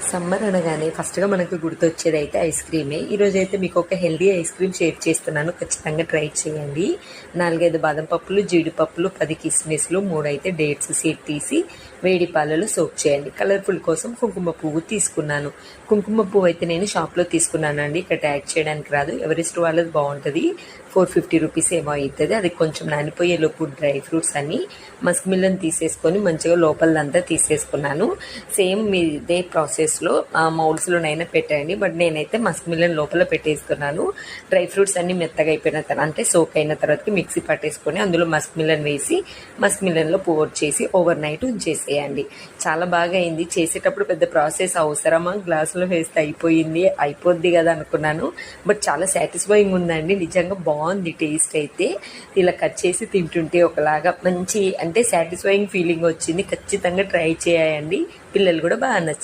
Summer అనగానే ఫస్ట్గా మనకు గుర్తొచ్చేది అయితే ఐస్ క్రీమే. ఈరోజు అయితే మీకు ఒక హెల్దీ ఐస్ క్రీమ్ షేర్ చేస్తున్నాను, ఖచ్చితంగా ట్రై చేయండి. 4-5 బాదం పప్పులు, జీడిపప్పులు, 10 కిస్మిస్లు, 3 అయితే డేట్స్ సీడ్ తీసి వేడి పాలలో సోక్ చేయండి. కలర్ఫుల్ కోసం కుంకుమ పువ్వు తీసుకున్నాను. కుంకుమ పువ్వు అయితే నేను షాప్లో తీసుకున్నానండి, ఇక్కడ ట్యాగ్ చేయడానికి రాదు, ఎవరిస్ట్ వాళ్ళది బాగుంటుంది. 450 రూపీస్ ఏమో అవుతుంది. అది కొంచెం నానిపోయేలోపు డ్రై ఫ్రూట్స్ అన్ని మస్క్ మిల్లన్ తీసేసుకొని మంచిగా లోపలంతా తీసేసుకున్నాను. సేమ్ మీ ఇదే ప్రాసెస్లో మౌల్స్లోనైనా పెట్టండి, బట్ నేనైతే మస్క్ మిల్లన్ లోపల పెట్టేసుకున్నాను. డ్రై ఫ్రూట్స్ అన్ని మెత్తగా అయిపోయిన తర్వాత, అంటే సోక్ అయిన తర్వాతకి మిక్సీ పట్టేసుకొని అందులో మస్క్ మిల్లన్ వేసి మస్క్ మిల్లన్లో పోర్ చేసి ఓవర్ నైట్ ఉంచేసేయండి. చాలా బాగా అయింది. చేసేటప్పుడు పెద్ద ప్రాసెస్ అవసరమా, గ్లాసులో వేస్తే అయిపోద్ది కదా అనుకున్నాను, బట్ చాలా సాటిస్ఫైయింగ్ ఉందండి. నిజంగా బాగుంది టేస్ట్ అయితే. ఇలా కట్ చేసి తింటుంటే ఒకలాగా మంచి అంటే సాటిస్ఫైయింగ్ ఫీలింగ్ వచ్చింది. ఖచ్చితంగా ట్రై చేయండి, పిల్లలు కూడా బాగా నచ్చింది.